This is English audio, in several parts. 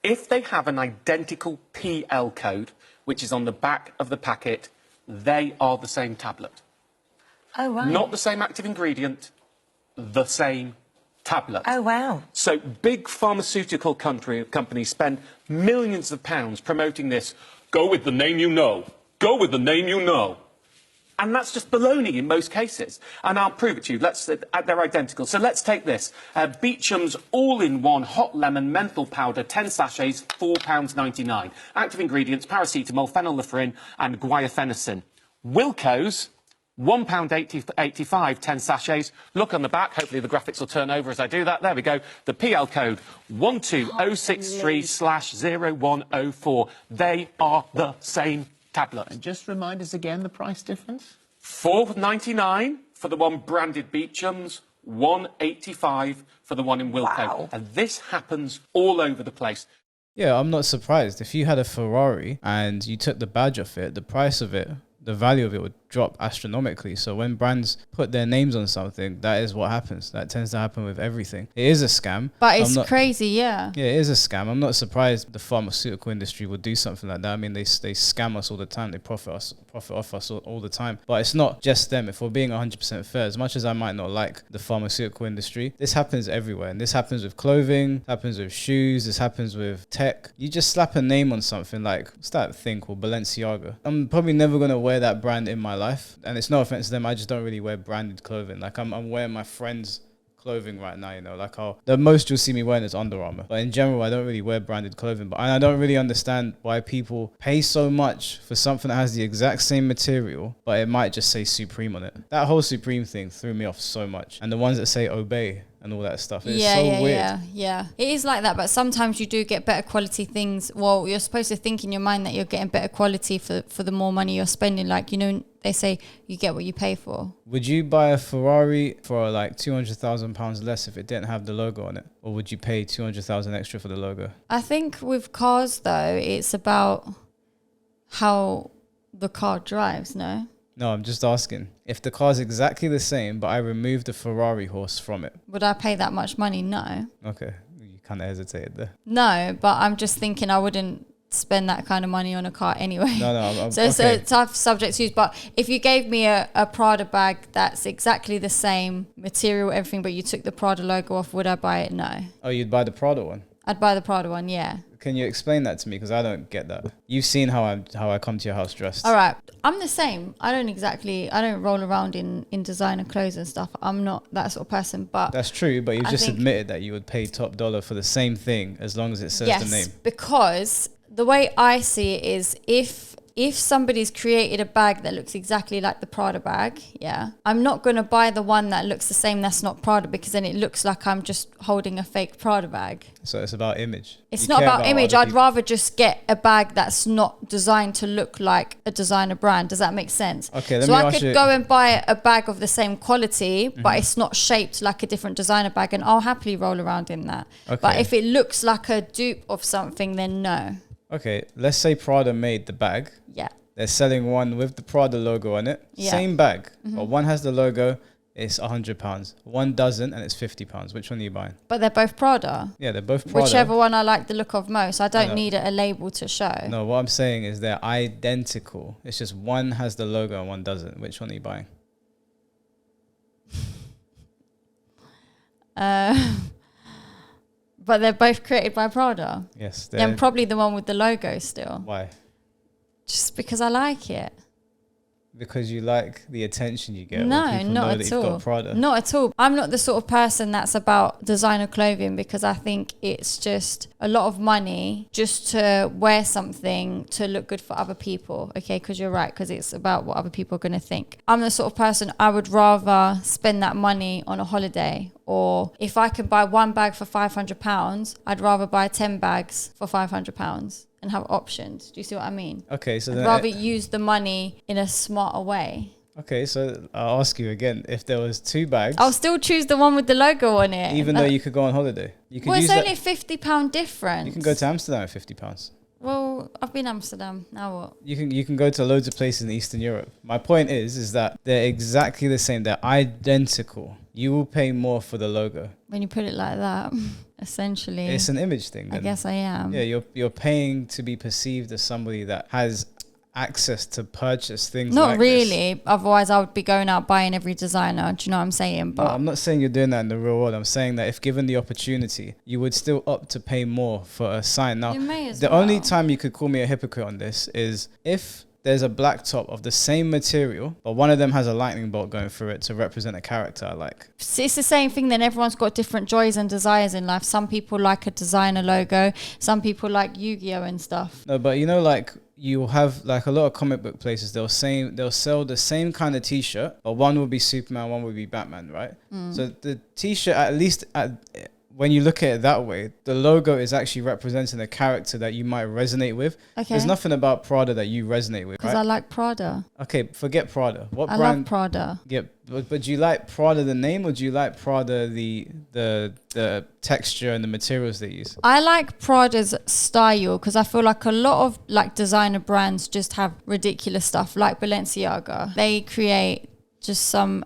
If they have an identical PL code, which is on the back of the packet, they are the same tablet. Oh, right. Not the same active ingredient, the same tablet. Oh, wow. So big pharmaceutical companies spend millions of pounds promoting this. Go with the name you know. Go with the name you know. And that's just baloney in most cases. And I'll prove it to you. They're identical. So let's take this. Beecham's all-in-one hot lemon menthol powder, 10 sachets, £4.99. Active ingredients, paracetamol, phenylephrine and guaifenesin. Wilko's, £1.85, 10 sachets. Look on the back. Hopefully the graphics will turn over as I do that. There we go. The PL code, 12063/0104. They are the same tablet. And just remind us again the price difference? £4.99 for the one branded Beecham's, £1.85 for the one in Wilko. Wow. And this happens all over the place. Yeah, I'm not surprised. If you had a Ferrari and you took the badge off it, the price of it, the value of it would drop astronomically. So when brands put their names on something, that is what happens. That tends to happen with everything. It is a scam. But it's crazy, yeah. Yeah, it is a scam. I'm not surprised the pharmaceutical industry would do something like that. I mean, they scam us all the time. They profit off us all the time. But it's not just them. If we're being 100% fair, as much as I might not like the pharmaceutical industry, this happens everywhere. And this happens with clothing, happens with shoes, this happens with tech. You just slap a name on something like, what's that thing called Balenciaga? I'm probably never going to wear that brand in my life, and it's no offense to them, I just don't really wear branded clothing. Like I'm wearing my friends' clothing right now, you know, like the most you'll see me wearing is Under Armour. But in general, I don't really wear branded clothing. But I don't really understand why people pay so much for something that has the exact same material, but it might just say Supreme on it. That whole Supreme thing threw me off so much. And the ones that say Obey and all that stuff. It's so weird. Yeah. It is like that, but sometimes you do get better quality things. Well, you're supposed to think in your mind that you're getting better quality for the more money you're spending. Like, you know, they say you get what you pay for. Would you buy a Ferrari for like £200,000 less if it didn't have the logo on it? Or would you pay $200,000 extra for the logo? I think with cars, though, it's about how the car drives, no? No, I'm just asking. If the car's exactly the same, but I removed the Ferrari horse from it. Would I pay that much money? No. Okay. You kind of hesitated there. No, but I'm just thinking I wouldn't spend that kind of money on a car anyway. No. So it's a tough subject to use. But if you gave me a Prada bag that's exactly the same material, everything, but you took the Prada logo off, would I buy it? No. Oh, you'd buy the Prada one? I'd buy the Prada one, yeah. Can you explain that to me? Because I don't get that. You've seen how I come to your house dressed. All right. I'm the same. I don't roll around in designer clothes and stuff. I'm not that sort of person. But that's true, but you've just admitted that you would pay top dollar for the same thing as long as it says the name. Yes, because the way I see it is if somebody's created a bag that looks exactly like the Prada bag, yeah, I'm not going to buy the one that looks the same that's not Prada, because then it looks like I'm just holding a fake Prada bag. So it's about image. It's not about image. I'd rather just get a bag that's not designed to look like a designer brand. Does that make sense? Okay, so I could go and buy a bag of the same quality, but it's not shaped like a different designer bag, and I'll happily roll around in that. Okay. But if it looks like a dupe of something, then no. Okay, let's say Prada made the bag. Yeah. They're selling one with the Prada logo on it. Yeah. Same bag. But one has the logo, it's £100. One doesn't, and it's £50. Which one are you buying? But they're both Prada. Yeah, they're both Prada. Whichever one I like the look of most. I don't need a label to show. No, what I'm saying is they're identical. It's just one has the logo and one doesn't. Which one are you buying? But they're both created by Prada. Yes. Then probably the one with the logo still. Why? Just because I like it. Because you like the attention you get. No, not at all. Not at all. I'm not the sort of person that's about designer clothing, because I think it's just a lot of money just to wear something to look good for other people. Okay, because you're right, because it's about what other people are going to think. I'm the sort of person, I would rather spend that money on a holiday, or if I could buy one bag for £500, I'd rather buy 10 bags for £500. And have options. Do you see what I mean? Okay, so I'd rather use the money in a smarter way. Okay, so I'll ask you again. If there was two bags, I'll still choose the one with the logo on it. Even though you could go on holiday. You could it's only £50 difference. You can go to Amsterdam at £50. Well, I've been Amsterdam. Now what? You can go to loads of places in Eastern Europe. My point is that they're exactly the same. They're identical. You will pay more for the logo. When you put it like that. essentially. It's an image thing. I Then. guess I am. Yeah, you're paying to be perceived as somebody that has access to purchase things. Not like really. this. Otherwise, I would be going out buying every designer. Do you know what I'm saying? No, But I'm not saying you're doing that in the real world. I'm saying that if given the opportunity, you would still opt to pay more for a sign. Now, you may as the well. only time you could call me a hypocrite on this is if there's a black top of the same material, but one of them has a lightning bolt going through it to represent a character I like. It's the same thing. Then everyone's got different joys and desires in life. Some people like a designer logo. Some people like Yu-Gi-Oh and stuff. No, but you know, like you'll have like a lot of comic book places. They'll sell the same kind of T-shirt, but one will be Superman, one will be Batman, right? So the T-shirt, at least when you look at it that way, the logo is actually representing a character that you might resonate with. Okay. There's nothing about Prada that you resonate with, Because right? I like Prada. Okay, forget Prada. What I brand? love Prada. Yeah, but do you like Prada the name, or do you like Prada the texture and the materials they use? I like Prada's style because I feel like a lot of like designer brands just have ridiculous stuff like Balenciaga. They create just some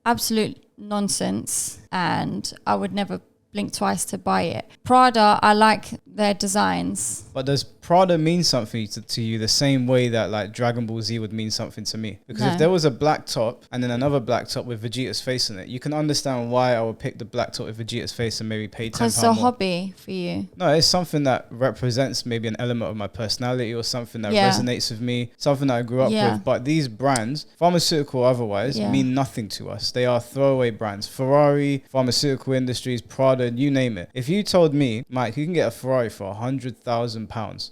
absolute nonsense and I would never blink twice to buy it. Prada, I like their designs. But does Prada mean something to you the same way that like Dragon Ball Z would mean something to me? Because No. if there was a black top and then another black top with Vegeta's face in it, you can understand why I would pick the black top with Vegeta's face and maybe pay £10 Because it's more. a hobby for you. No, it's something that represents maybe an element of my personality or something that Yeah. resonates with me, something that I grew up Yeah. with. But these brands, pharmaceutical or otherwise, Yeah. mean nothing to us. They are throwaway brands. Ferrari, pharmaceutical industries, Prada, you name it. If you told me, Mike, you can get a Ferrari for £100,000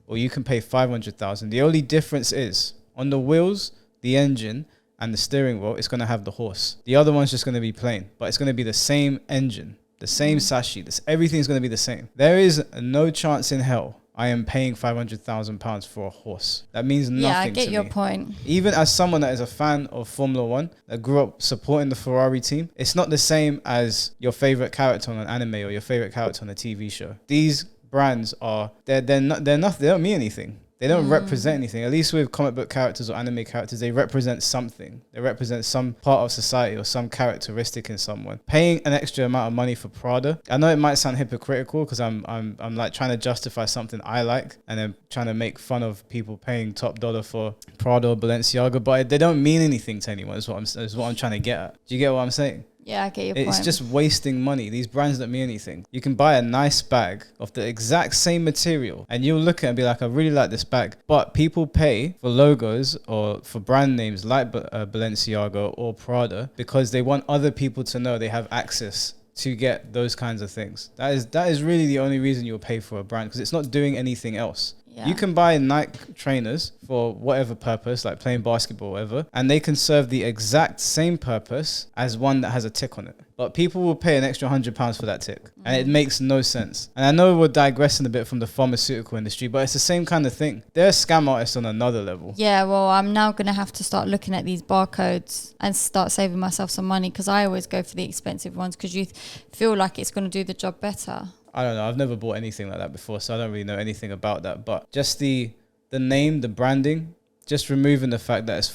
or you can pay 500,000, the only difference is on the wheels, the engine, and the steering wheel, it's going to have the horse. The other one's just going to be plain, but it's going to be the same engine, the same sashi. Everything's going to be the same. There is no chance in hell I am paying £500,000 for a horse. That means nothing to me. Yeah, I get your point. Even as someone that is a fan of Formula One, that grew up supporting the Ferrari team, it's not the same as your favorite character on an anime or your favorite character on a TV show. These brands are, they're not, they don't mean anything. They don't represent anything. At least with comic book characters or anime characters, they represent something. They represent some part of society or some characteristic in someone. Paying an extra amount of money for Prada, I know it might sound hypocritical because I'm like trying to justify something I like and then trying to make fun of people paying top dollar for Prada or Balenciaga, but they don't mean anything to anyone. Is what I'm trying to get at. Do you get what I'm saying? Yeah, I get your It's point. just wasting money. These brands don't mean anything. You can buy a nice bag of the exact same material and you'll look at it and be like, I really like this bag. But people pay for logos or for brand names like Balenciaga or Prada because they want other people to know they have access to get those kinds of things. That is really the only reason you'll pay for a brand, because it's not doing anything else. Yeah. You can buy Nike trainers for whatever purpose, like playing basketball or whatever, and they can serve the exact same purpose as one that has a tick on it. But people will pay an extra £100 for that tick. And it makes no sense. And I know we're digressing a bit from the pharmaceutical industry, but it's the same kind of thing. They're scam artists on another level. Yeah, well, I'm now going to have to start looking at these barcodes and start saving myself some money because I always go for the expensive ones because you feel like it's going to do the job better. I don't know. I've never bought anything like that before, so I don't really know anything about that. But just the name, the branding, just removing the fact that it's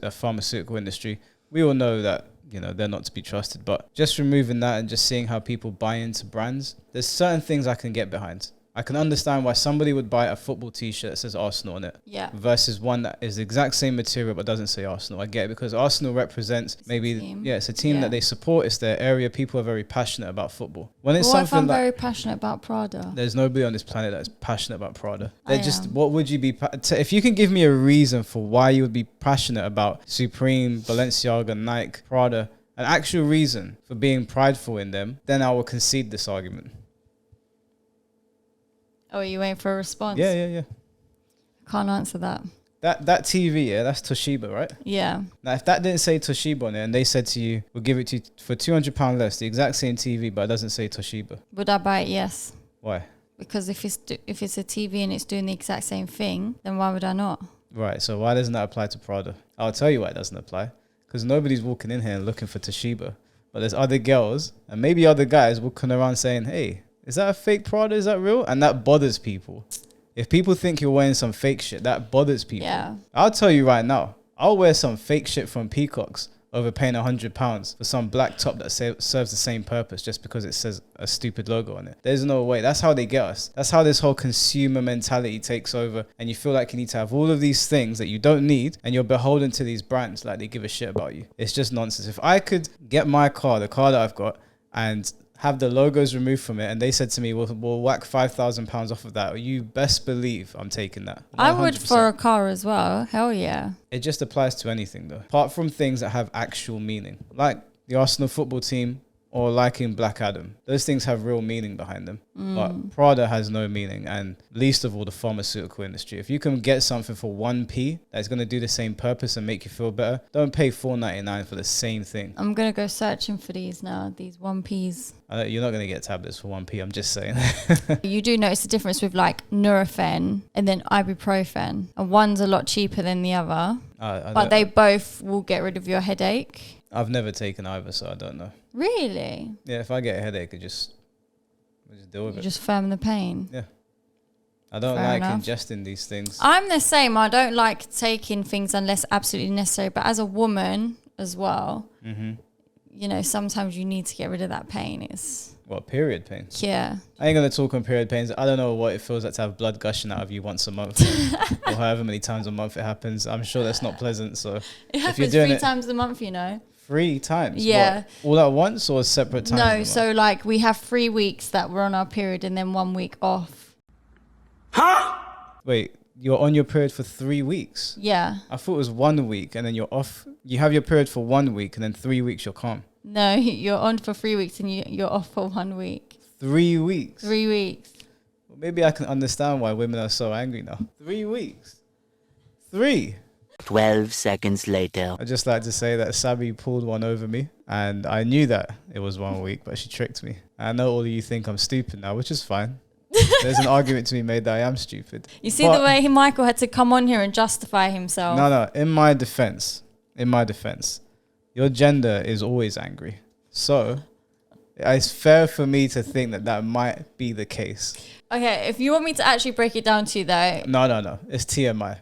a pharmaceutical industry. We all know that, you know, they're not to be trusted. But just removing that and just seeing how people buy into brands, there's certain things I can get behind. I can understand why somebody would buy a football T-shirt that says Arsenal on it versus one that is the exact same material but doesn't say Arsenal. I get it because Arsenal represents it's a team that they support. It's their area. People are very passionate about football. When it's What if something I'm like, very passionate about Prada? there's nobody on this planet that's passionate about Prada. I They're just, am. what would you be, if you can give me a reason for why you would be passionate about Supreme, Balenciaga, Nike, Prada, an actual reason for being prideful in them, then I will concede this argument. Oh, you waiting for a response? Yeah. Can't answer that. That TV, that's Toshiba, right? Yeah. Now, if that didn't say Toshiba on it and they said to you, we'll give it to you for £200 less, the exact same TV, but it doesn't say Toshiba. Would I buy it? Yes. Why? Because if it's a TV and it's doing the exact same thing, then why would I not? Right, so why doesn't that apply to Prada? I'll tell you why it doesn't apply. Because nobody's walking in here and looking for Toshiba. But there's other girls and maybe other guys walking around saying, hey, is that a fake Prada? Is that real? And that bothers people. If people think you're wearing some fake shit, that bothers people. Yeah. I'll tell you right now, I'll wear some fake shit from Peacocks over paying £100 for some black top that serves the same purpose just because it says a stupid logo on it. There's no way. That's how they get us. That's how this whole consumer mentality takes over, and you feel like you need to have all of these things that you don't need, and you're beholden to these brands like they give a shit about you. It's just nonsense. If I could get my car, the car that I've got, and have the logos removed from it, and they said to me, we'll whack £5,000 off of that, you best believe I'm taking that. 100%. I would for a car as well. Hell yeah. It just applies to anything though, apart from things that have actual meaning, like the Arsenal football team or liking Black Adam. Those things have real meaning behind them. But Prada has no meaning, and least of all the pharmaceutical industry. If you can get something for 1p that's going to do the same purpose and make you feel better, don't pay $4.99 for the same thing. I'm going to go searching for these now, these 1Ps. You're not going to get tablets for 1p, I'm just saying. You do notice the difference with like Nurofen and then ibuprofen. And one's a lot cheaper than the other. But they both will get rid of your headache. I've never taken either, so I don't know. Really? Yeah, if I get a headache, I just deal with it. Just firm the pain. Yeah. I don't like ingesting these things. I'm the same. I don't like taking things unless absolutely necessary. But as a woman as well, you know, sometimes you need to get rid of that pain. It's what, period pain? Yeah. I ain't gonna talk on period pains. I don't know what it feels like to have blood gushing out of you once a month, or however many times a month it happens. I'm sure that's not pleasant. So it happens 3 times a month, you know. 3 times? Yeah. What? All at once or separate times? No, so like we have 3 weeks that we're on our period and then 1 week off. Huh? Wait, you're on your period for 3 weeks? Yeah. I thought it was 1 week and then you're off. You have your period for 1 week and then 3 weeks you're calm. No, you're on for 3 weeks and you're off for 1 week. 3 weeks? 3 weeks. Well, maybe I can understand why women are so angry now. 3 weeks? 3? 12 seconds later. I'd just like to say that Sabi pulled one over me, and I knew that it was 1 week, but she tricked me. I know all of you think I'm stupid now, which is fine. There's an argument to be made that I am stupid. You see the way Michael had to come on here and justify himself. No, in my defense, your gender is always angry. So it's fair for me to think that that might be the case. Okay, if you want me to actually break it down to you though. No. It's TMI.